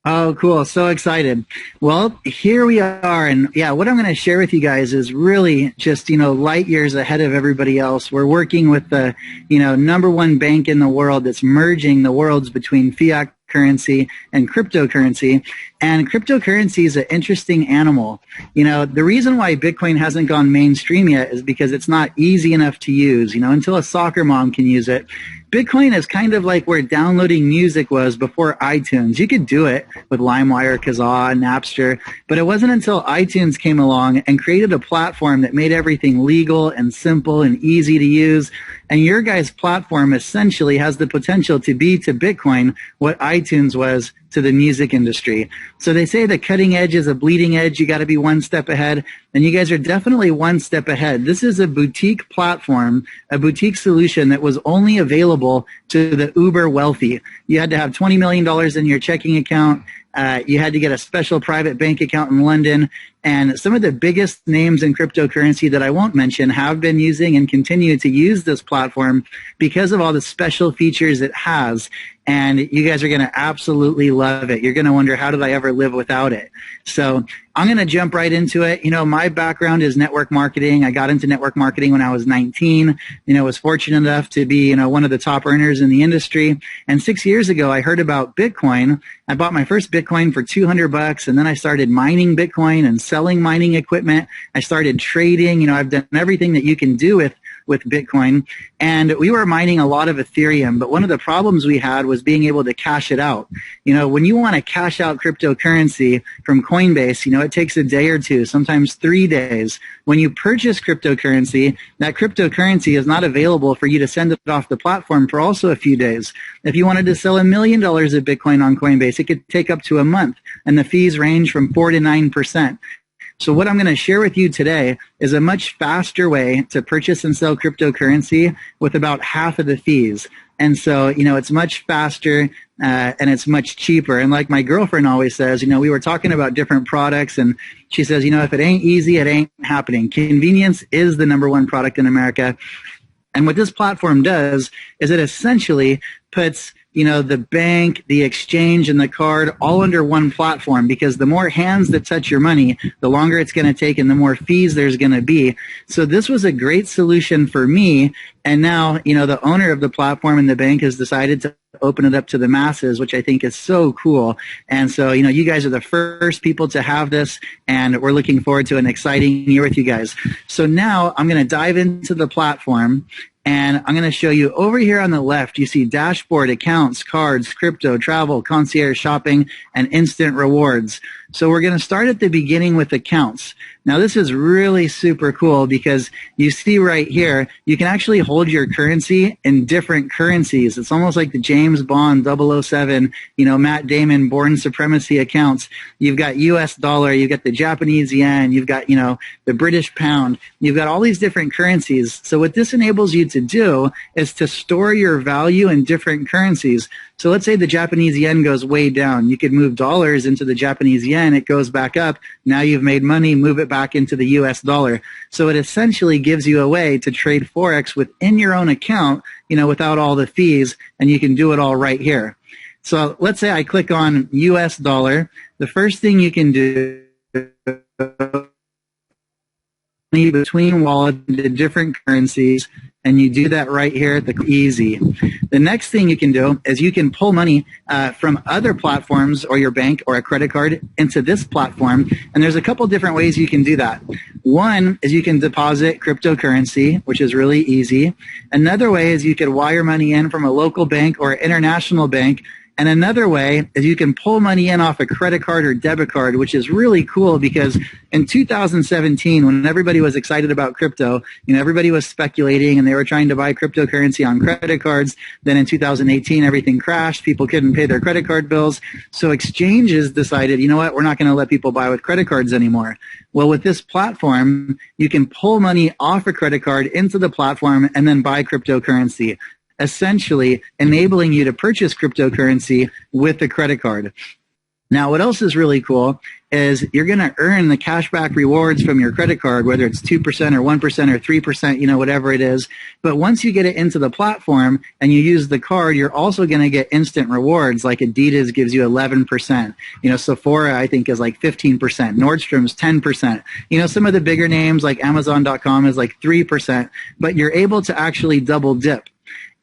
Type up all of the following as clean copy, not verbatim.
Oh, cool. So excited. Well, here we are. And yeah, what I'm going to share with you guys is really just, light years ahead of everybody else. We're working with the, number one bank in the world that's merging the worlds between fiat currency and cryptocurrency. And cryptocurrency is an interesting animal. The reason why Bitcoin hasn't gone mainstream yet is because it's not easy enough to use, until a soccer mom can use it. Bitcoin is kind of like where downloading music was before iTunes. You could do it with LimeWire, Kazaa, Napster, but it wasn't until iTunes came along and created a platform that made everything legal and simple and easy to use. And your guys' platform essentially has the potential to be to Bitcoin what iTunes was to the music industry. So they say the cutting edge is a bleeding edge. You got to be one step ahead. And you guys are definitely one step ahead. This is a boutique platform, a boutique solution that was only available to the uber wealthy. You had to have $20 million in your checking account. You had to get a special private bank account in London. And some of the biggest names in cryptocurrency that I won't mention have been using and continue to use this platform because of all the special features it has. And you guys are going to absolutely love it. You're going to wonder, how did I ever live without it? So I'm going to jump right into it. My background is network marketing. I got into network marketing when I was 19. Was fortunate enough to be, one of the top earners in the industry. And 6 years ago, I heard about Bitcoin. I bought my first Bitcoin for $200, and then I started mining Bitcoin and selling mining equipment. I started trading. I've done everything that you can do with Bitcoin. And we were mining a lot of Ethereum, but one of the problems we had was being able to cash it out. When you want to cash out cryptocurrency from Coinbase, it takes a day or two, sometimes 3 days. When you purchase cryptocurrency, that cryptocurrency is not available for you to send it off the platform for also a few days. If you wanted to sell $1 million of Bitcoin on Coinbase, it could take up to a month, and the fees range from 4 to 9%. So what I'm going to share with you today is a much faster way to purchase and sell cryptocurrency with about half of the fees. And so, it's much faster and it's much cheaper. And like my girlfriend always says, we were talking about different products, and she says, if it ain't easy, it ain't happening. Convenience is the number one product in America. And what this platform does is it essentially puts the bank, the exchange, and the card all under one platform, because the more hands that touch your money, the longer it's going to take and the more fees there's going to be. So this was a great solution for me. And now, the owner of the platform and the bank has decided to open it up to the masses, which I think is so cool. And so, you guys are the first people to have this, and we're looking forward to an exciting year with you guys. So now I'm going to dive into the platform. And I'm going to show you over here on the left, you see dashboard, accounts, cards, crypto, travel, concierge shopping, and instant rewards. So we're going to start at the beginning with accounts. Now this is really super cool because you see right here, you can actually hold your currency in different currencies. It's almost like the James Bond 007, Matt Damon Born Supremacy accounts. You've got US dollar, you've got the Japanese yen, you've got, the British pound. You've got all these different currencies. So what this enables you to do is to store your value in different currencies. So let's say the Japanese yen goes way down. You could move dollars into the Japanese yen. It goes back up. Now you've made money, move it back into the US dollar. So it essentially gives you a way to trade Forex within your own account, without all the fees, and you can do it all right here. So let's say I click on US dollar. The first thing you can do between wallets to different currencies, and you do that right here at the easy. The next thing you can do is you can pull money from other platforms or your bank or a credit card into this platform, and there's a couple different ways you can do that. One is you can deposit cryptocurrency, which is really easy. Another way is you could wire money in from a local bank or international bank. And another way is you can pull money in off a credit card or debit card, which is really cool because in 2017, when everybody was excited about crypto, everybody was speculating and they were trying to buy cryptocurrency on credit cards. Then in 2018, everything crashed. People couldn't pay their credit card bills. So exchanges decided, we're not going to let people buy with credit cards anymore. Well, with this platform, you can pull money off a credit card into the platform and then buy cryptocurrency, essentially enabling you to purchase cryptocurrency with a credit card. Now, what else is really cool is you're going to earn the cashback rewards from your credit card, whether it's 2% or 1% or 3%, whatever it is. But once you get it into the platform and you use the card, you're also going to get instant rewards. Like Adidas gives you 11%. Sephora, I think, is like 15%. Nordstrom's 10%. Some of the bigger names like Amazon.com is like 3%. But you're able to actually double dip.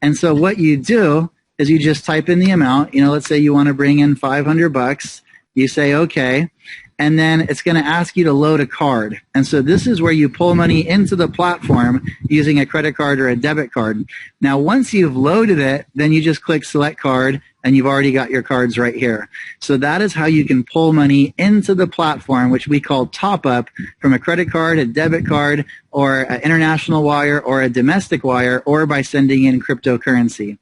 And so what you do is you just type in the amount. Let's say you want to bring in $500. You say, okay. And then it's going to ask you to load a card. And so this is where you pull money into the platform using a credit card or a debit card. Now, once you've loaded it, then you just click select card and you've already got your cards right here. So that is how you can pull money into the platform, which we call top up, from a credit card, a debit card, or an international wire or a domestic wire, or by sending in cryptocurrency.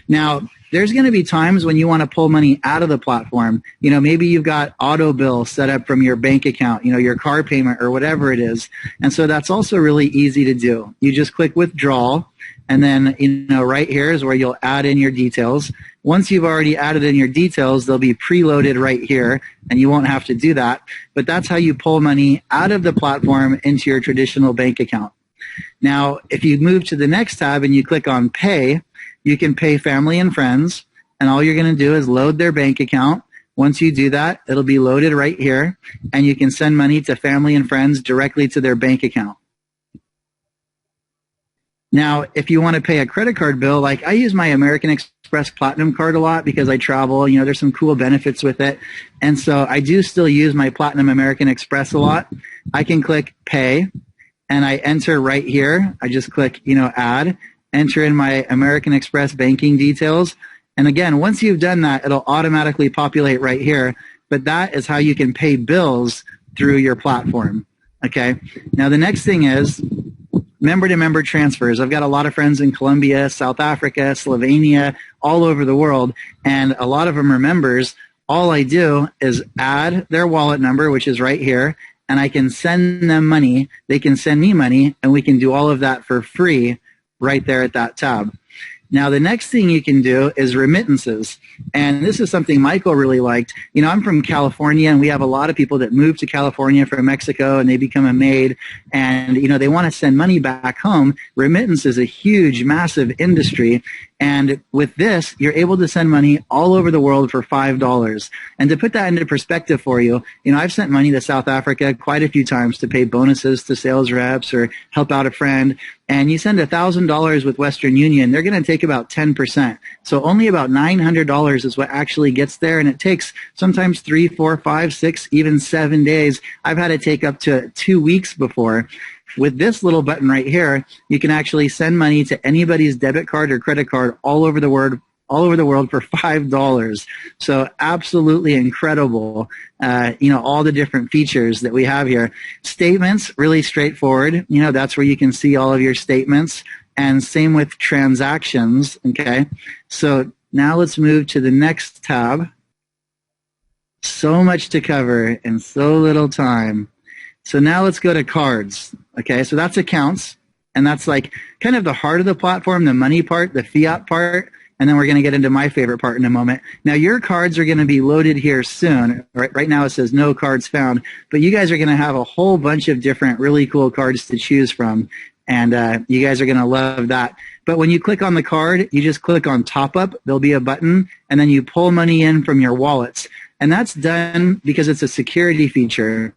Now, there's going to be times when you want to pull money out of the platform. Maybe you've got auto bill set up from your bank account, your car payment or whatever it is. And so that's also really easy to do. You just click withdrawal, and then, right here is where you'll add in your details. Once you've already added in your details, they'll be preloaded right here, and you won't have to do that. But that's how you pull money out of the platform into your traditional bank account. Now, if you move to the next tab and you click on pay, you can pay family and friends, and all you're going to do is load their bank account. Once you do that, it'll be loaded right here, and you can send money to family and friends directly to their bank account. Now, if you want to pay a credit card bill, like I use my American Express Platinum card a lot because I travel, there's some cool benefits with it. And so I do still use my Platinum American Express a lot. I can click pay, and I enter right here. I just click, add. Enter in my American Express banking details. And again, once you've done that, it'll automatically populate right here. But that is how you can pay bills through your platform. Okay. Now, the next thing is member-to-member transfers. I've got a lot of friends in Colombia, South Africa, Slovenia, all over the world. And a lot of them are members. All I do is add their wallet number, which is right here, and I can send them money. They can send me money, and we can do all of that for free right there at that tab. Now, the next thing you can do is remittances. And this is something Michael really liked. I'm from California, and we have a lot of people that move to California from Mexico, and they become a maid, and, they want to send money back home. Remittance is a huge, massive industry. And with this, you're able to send money all over the world for $5. And to put that into perspective for you, I've sent money to South Africa quite a few times to pay bonuses to sales reps or help out a friend. And you send $1,000 with Western Union, they're going to take about 10%. So only about $900 is what actually gets there. And it takes sometimes 3, 4, 5, 6, even 7 days. I've had it take up to 2 weeks before. With this little button right here, you can actually send money to anybody's debit card or credit card all over the world for $5. So absolutely incredible. All the different features that we have here. Statements, really straightforward. That's where you can see all of your statements, and same with transactions. Okay. So now let's move to the next tab. So much to cover in so little time. So now let's go to cards. Okay, so that's accounts, and that's like kind of the heart of the platform, the money part, the fiat part, and then we're going to get into my favorite part in a moment. Now, your cards are going to be loaded here soon. Right now it says no cards found, but you guys are going to have a whole bunch of different really cool cards to choose from, and you guys are going to love that. But when you click on the card, you just click on top up. There'll be a button, and then you pull money in from your wallets, and that's done because it's a security feature.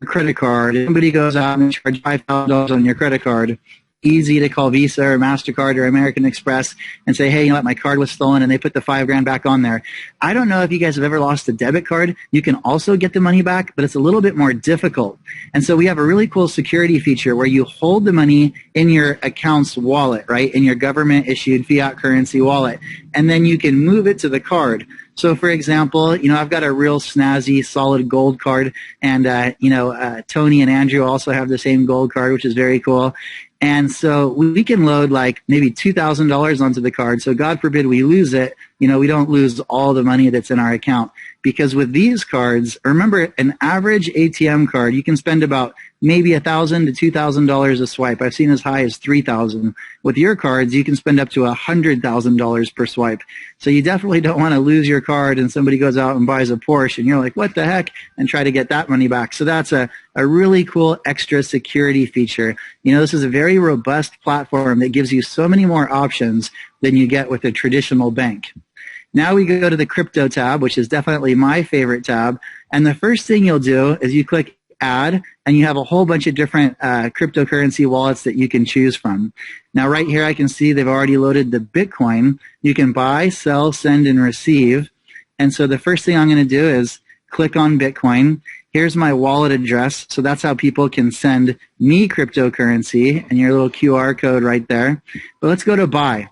Credit card. If somebody goes out and charge $5,000 on your credit card, easy to call Visa or MasterCard or American Express and say, hey, my card was stolen, and they put the $5,000 back on there. I don't know if you guys have ever lost a debit card. You can also get the money back, but it's a little bit more difficult. And so we have a really cool security feature where you hold the money in your account's wallet, right, in your government-issued fiat currency wallet, and then you can move it to the card. So, for example, I've got a real snazzy, solid gold card, and, Tony and Andrew also have the same gold card, which is very cool. And so we can load like maybe $2,000 onto the card. So God forbid we lose it. We don't lose all the money that's in our account. because with these cards, remember, an average ATM card, you can spend about maybe $1,000 to $2,000 a swipe. I've seen as high as $3,000. With your cards, you can spend up to $100,000 per swipe. So you definitely don't want to lose your card and somebody goes out and buys a Porsche and you're like, what the heck? And try to get that money back. So that's a really cool extra security feature. This is a very robust platform that gives you so many more options than you get with a traditional bank. Now we go to the crypto tab, which is definitely my favorite tab. And the first thing you'll do is you click add, and you have a whole bunch of different cryptocurrency wallets that you can choose from. Now right here I can see they've already loaded the Bitcoin. You can buy, sell, send, and receive. And so the first thing I'm going to do is click on Bitcoin. Here's my wallet address. So that's how people can send me cryptocurrency, and your little QR code right there. But let's go to buy.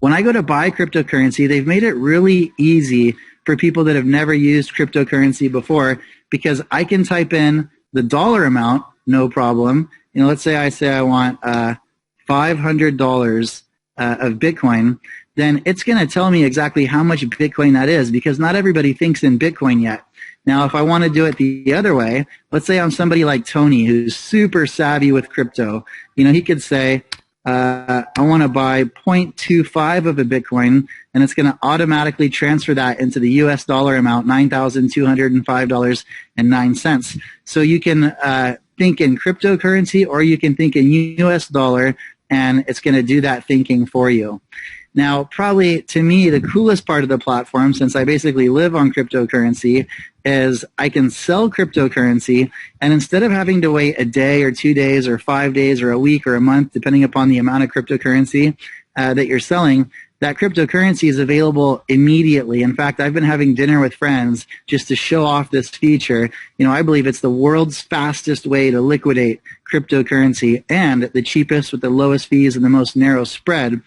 When I go to buy cryptocurrency, they've made it really easy for people that have never used cryptocurrency before, because I can type in the dollar amount, no problem. Let's say I want $500 of Bitcoin, then it's going to tell me exactly how much Bitcoin that is, because not everybody thinks in Bitcoin yet. Now, if I want to do it the other way, let's say I'm somebody like Tony who's super savvy with crypto. He could say, I want to buy 0.25 of a Bitcoin, and it's going to automatically transfer that into the US dollar amount, $9,205.09. So you can think in cryptocurrency, or you can think in US dollar, and it's going to do that thinking for you. Now, probably to me, the coolest part of the platform, since I basically live on cryptocurrency, is I can sell cryptocurrency, and instead of having to wait a day or 2 days or 5 days or a week or a month, depending upon the amount of cryptocurrency that you're selling, that cryptocurrency is available immediately. In fact, I've been having dinner with friends just to show off this feature. I believe it's the world's fastest way to liquidate cryptocurrency, and the cheapest with the lowest fees and the most narrow spread.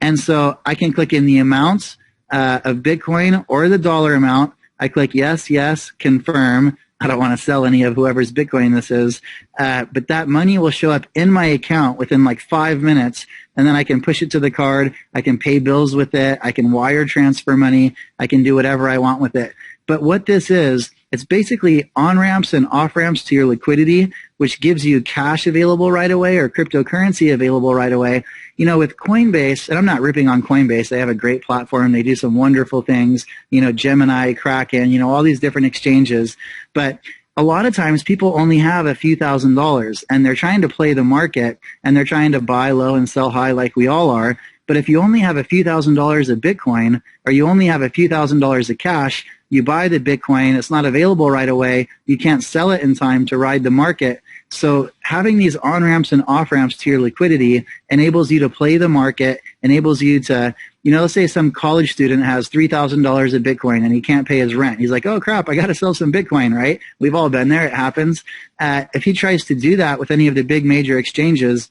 And so I can click in the amounts of Bitcoin or the dollar amount. I click yes, yes, confirm. I don't want to sell any of whoever's Bitcoin this is, but that money will show up in my account within like 5 minutes, and then I can push it to the card. I can pay bills with it. I can wire transfer money. I can do whatever I want with it. But what this is, it's basically on-ramps and off-ramps to your liquidity, which gives you cash available right away or cryptocurrency available right away. With Coinbase, and I'm not ripping on Coinbase, they have a great platform. They do some wonderful things, Gemini, Kraken, all these different exchanges. But a lot of times people only have a few $1,000s, and they're trying to play the market, and they're trying to buy low and sell high like we all are. But if you only have a few $1,000s of Bitcoin, or you only have a few $1,000s of cash, you buy the Bitcoin, it's not available right away, you can't sell it in time to ride the market. So having these on-ramps and off-ramps to your liquidity enables you to play the market, enables you to, let's say some college student has $3,000 of Bitcoin and he can't pay his rent. He's like, oh crap, I got to sell some Bitcoin, right? We've all been there, it happens. If he tries to do that with any of the big major exchanges,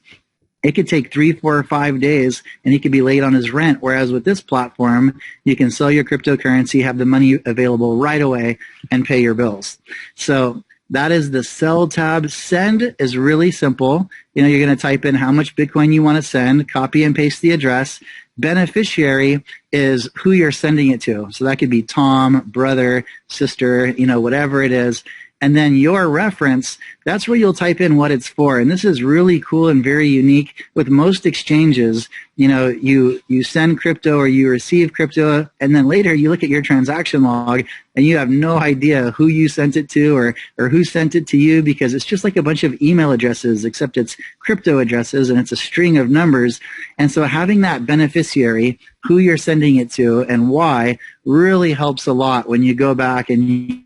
it could take 3, 4, or 5 days, and he could be late on his rent. Whereas with this platform, you can sell your cryptocurrency, have the money available right away, and pay your bills. So that is the sell tab. Send is really simple. You're going to type in how much Bitcoin you want to send, copy and paste the address. Beneficiary is who you're sending it to. So that could be Tom, brother, sister, whatever it is. And then your reference, that's where you'll type in what it's for. And this is really cool and very unique. With most exchanges, you send crypto or you receive crypto, and then later you look at your transaction log and you have no idea who you sent it to or who sent it to you, because it's just like a bunch of email addresses, except it's crypto addresses and it's a string of numbers. And so having that beneficiary, who you're sending it to and why, really helps a lot when you go back and you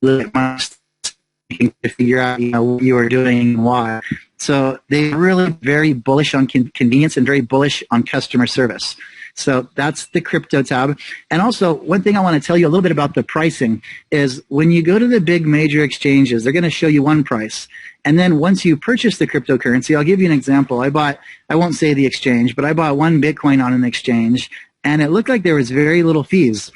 to figure out what you are doing and why. So they're really very bullish on convenience and very bullish on customer service. So that's the crypto tab. And also, one thing I want to tell you a little bit about the pricing is when you go to the big major exchanges, they're going to show you one price. And then once you purchase the cryptocurrency, I'll give you an example. I won't say the exchange, but I bought one Bitcoin on an exchange, and it looked like there was very little fees.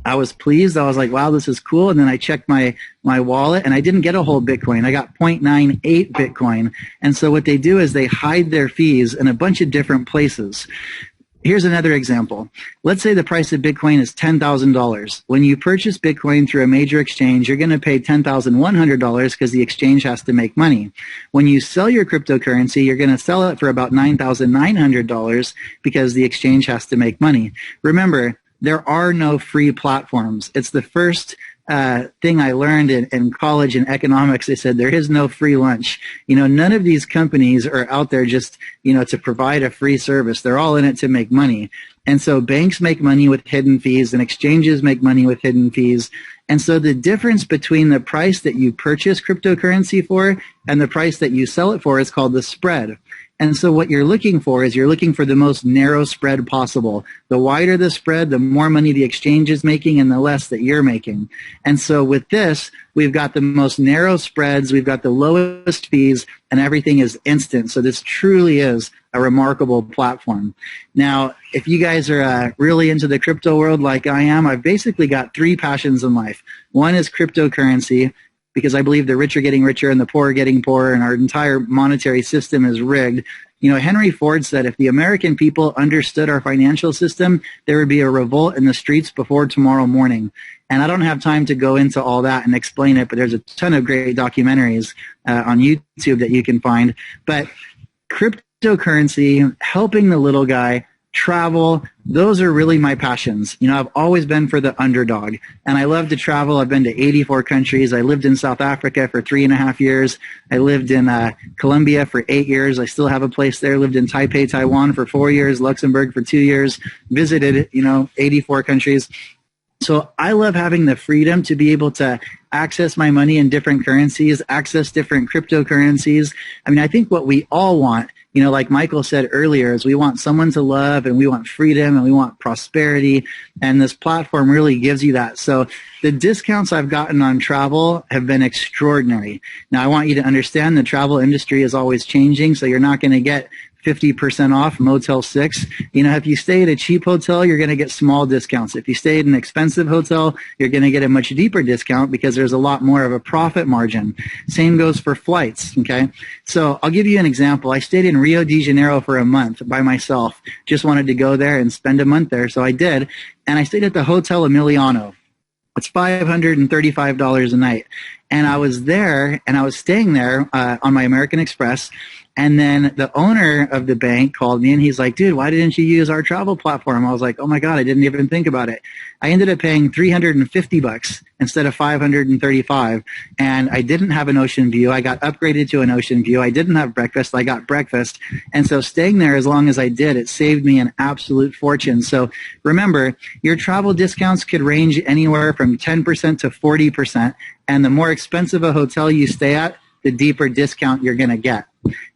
I was pleased. I was like, wow, this is cool. And then I checked my wallet, and I didn't get a whole Bitcoin. I got 0.98 Bitcoin. And so what they do is they hide their fees in a bunch of different places. Here's another example. Let's say the price of Bitcoin is $10,000. When you purchase Bitcoin through a major exchange, you're going to pay $10,100 because the exchange has to make money. When you sell your cryptocurrency, you're going to sell it for about $9,900 because the exchange has to make money. Remember, there are no free platforms. It's the first thing I learned in college in economics. They said there is no free lunch. None of these companies are out there just, to provide a free service. They're all in it to make money. And so banks make money with hidden fees and exchanges make money with hidden fees. And so the difference between the price that you purchase cryptocurrency for and the price that you sell it for is called the spread. And so what you're looking for is you're looking for the most narrow spread possible. The wider the spread, the more money the exchange is making and the less that you're making. And so with this, we've got the most narrow spreads, we've got the lowest fees, and everything is instant. So this truly is a remarkable platform. Now, if you guys are really into the crypto world like I am, I've basically got three passions in life. One is cryptocurrency, because I believe the rich are getting richer and the poor are getting poorer, and our entire monetary system is rigged. Henry Ford said if the American people understood our financial system, there would be a revolt in the streets before tomorrow morning. And I don't have time to go into all that and explain it, but there's a ton of great documentaries on YouTube that you can find. But cryptocurrency, helping the little guy, travel, those are really my passions. I've always been for the underdog, and I love to travel. I've been to 84 countries. I lived in South Africa for 3.5 years. I lived in Colombia for 8 years. I still have a place there. Lived in Taipei, Taiwan for 4 years, Luxembourg for 2 years, visited, 84 countries. So I love having the freedom to be able to access my money in different currencies, access different cryptocurrencies. I think what we all want, like Michael said earlier, is we want someone to love and we want freedom and we want prosperity. And this platform really gives you that. So the discounts I've gotten on travel have been extraordinary. Now, I want you to understand the travel industry is always changing, so you're not going to get 50% off Motel 6. If you stay at a cheap hotel, you're going to get small discounts. If you stay at an expensive hotel, you're going to get a much deeper discount because there's a lot more of a profit margin. Same goes for flights, okay? So I'll give you an example. I stayed in Rio de Janeiro for a month by myself. Just wanted to go there and spend a month there, so I did. And I stayed at the Hotel Emiliano. It's $535 a night. And I was there, and I was staying there on my American Express. And then the owner of the bank called me, and he's like, dude, why didn't you use our travel platform? I was like, oh my God, I didn't even think about it. I ended up paying $350 instead of $535. And I didn't have an ocean view. I got upgraded to an ocean view. I didn't have breakfast. I got breakfast. And so staying there as long as I did, it saved me an absolute fortune. So remember, your travel discounts could range anywhere from 10% to 40%. And the more expensive a hotel you stay at, the deeper discount you're going to get.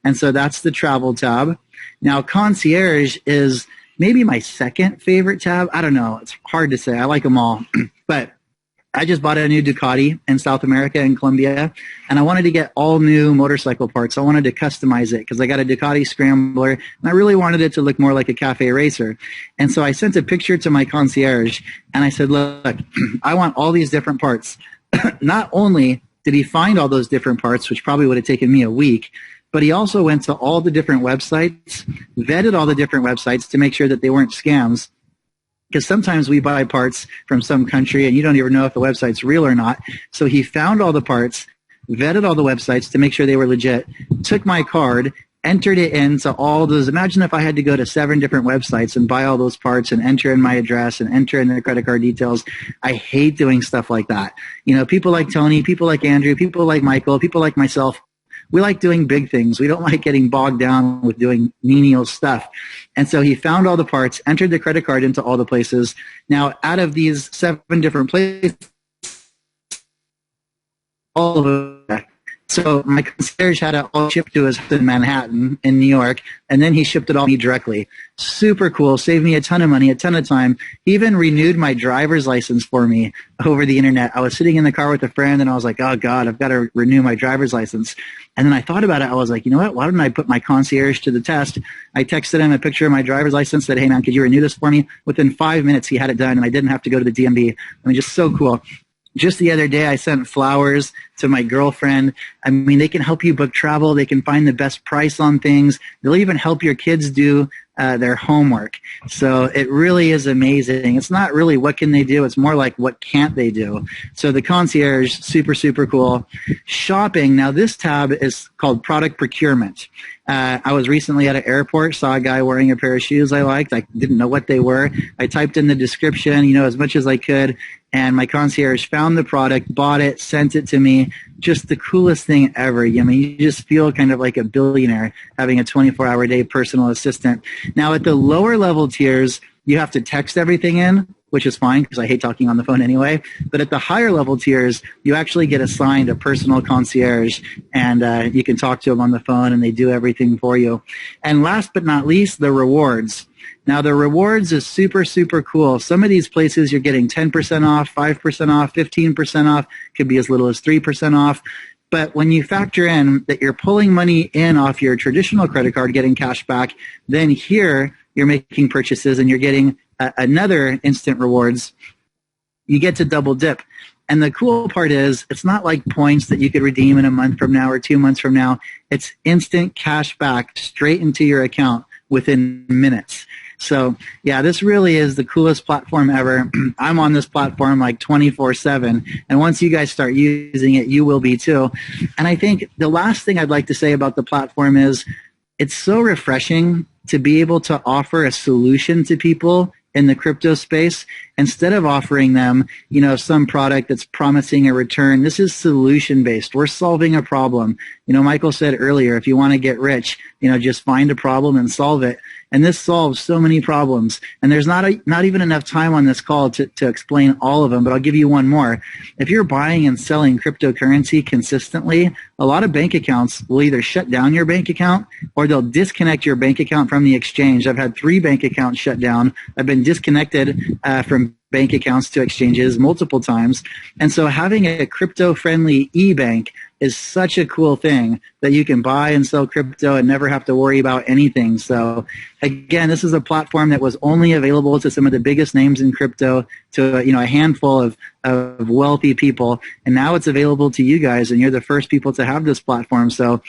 And so that's the travel tab. Now, concierge is maybe my second favorite tab. I don't know. It's hard to say. I like them all. But I just bought a new Ducati in South America in Colombia, and I wanted to get all new motorcycle parts. I wanted to customize it because I got a Ducati Scrambler, and I really wanted it to look more like a cafe racer. And so I sent a picture to my concierge, and I said, look, I want all these different parts. Not only did he find all those different parts, which probably would have taken me a week, but he also went to all the different websites, vetted all the different websites to make sure that they weren't scams. Because sometimes we buy parts from some country and you don't even know if the website's real or not. So he found all the parts, vetted all the websites to make sure they were legit, took my card, entered it into all those. Imagine if I had to go to 7 different websites and buy all those parts and enter in my address and enter in the credit card details. I hate doing stuff like that. People like Tony, people like Andrew, people like Michael, people like myself, we like doing big things. We don't like getting bogged down with doing menial stuff. And so he found all the parts, entered the credit card into all the places. Now, out of these 7 different places, all of them. So my concierge had it all shipped to us in Manhattan in New York, and then he shipped it all to me directly. Super cool. Saved me a ton of money, a ton of time. He even renewed my driver's license for me over the internet. I was sitting in the car with a friend, and I was like, oh, God, I've got to renew my driver's license. And then I thought about it. I was like, you know what? Why don't I put my concierge to the test? I texted him a picture of my driver's license, said, hey, man, could you renew this for me? Within 5 minutes, he had it done, and I didn't have to go to the DMV. Just so cool. Just the other day, I sent flowers to my girlfriend I mean, they can help you book travel. They can find the best price on things. They'll even help your kids do their homework. So it really is amazing. It's not really what can they do. It's more like what can't they do. So the concierge, super, super cool. Shopping. Now this tab is called product procurement. I was recently at an airport, saw a guy wearing a pair of shoes I liked. I didn't know what they were. I typed in the description, as much as I could, and my concierge found the product, bought it, sent it to me. Just the coolest thing ever. I mean, you just feel kind of like a billionaire having a 24-hour day personal assistant. Now, at the lower level tiers, you have to text everything in, which is fine because I hate talking on the phone anyway. But at the higher level tiers, you actually get assigned a personal concierge, and you can talk to them on the phone, and they do everything for you. And last but not least, the rewards. Now, the rewards is super, super cool. Some of these places you're getting 10% off, 5% off, 15% off, could be as little as 3% off. But when you factor in that you're pulling money in off your traditional credit card, getting cash back, then here you're making purchases and you're getting another instant rewards, you get to double dip. And the cool part is it's not like points that you could redeem in a month from now or 2 months from now. It's instant cash back straight into your account within minutes. So, yeah, this really is the coolest platform ever. I'm on this platform like 24/7. And once you guys start using it, you will be too. And I think the last thing I'd like to say about the platform is it's so refreshing to be able to offer a solution to people in the crypto space instead of offering them, some product that's promising a return. This is solution based. We're solving a problem. Michael said earlier, if you want to get rich, just find a problem and solve it. And this solves so many problems. And there's not even enough time on this call to explain all of them, but I'll give you one more. If you're buying and selling cryptocurrency consistently, a lot of bank accounts will either shut down your bank account or they'll disconnect your bank account from the exchange. I've had 3 bank accounts shut down. I've been disconnected from bank accounts to exchanges multiple times. And so having a crypto-friendly e-bank is such a cool thing that you can buy and sell crypto and never have to worry about anything. So again, this is a platform that was only available to some of the biggest names in crypto, to a handful of wealthy people, and now it's available to you guys, and you're the first people to have this platform. So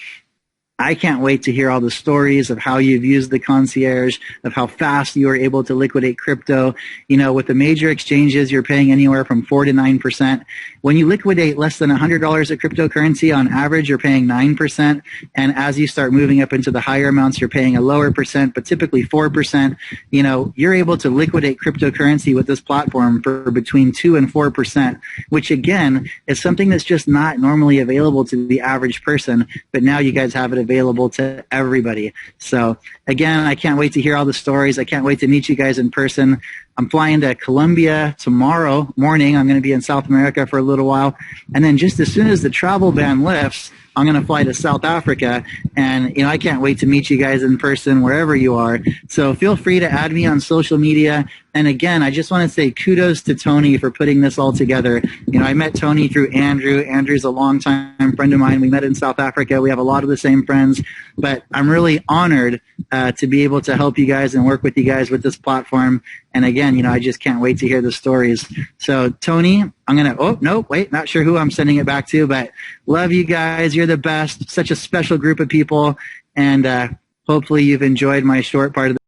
I can't wait to hear all the stories of how you've used the concierge, of how fast you were able to liquidate crypto. With the major exchanges, you're paying anywhere from 4 to 9%. When you liquidate less than $100 of cryptocurrency, on average, you're paying 9%. And as you start moving up into the higher amounts, you're paying a lower percent, but typically 4%. You're able to liquidate cryptocurrency with this platform for between 2 and 4%, which again is something that's just not normally available to the average person. But now you guys have it available to everybody. So again, I can't wait to hear all the stories. I can't wait to meet you guys in person. I'm flying to Colombia tomorrow morning. I'm going to be in South America for a little while. And then just as soon as the travel ban lifts, I'm going to fly to South Africa. And, I can't wait to meet you guys in person wherever you are. So feel free to add me on social media. And again, I just want to say kudos to Tony for putting this all together. I met Tony through Andrew. Andrew's a longtime friend of mine. We met in South Africa. We have a lot of the same friends. But I'm really honored to be able to help you guys and work with you guys with this platform. And again, I just can't wait to hear the stories. So Tony, I'm going to, not sure who I'm sending it back to, but love you guys. You're the best. Such a special group of people. And hopefully you've enjoyed my short part of the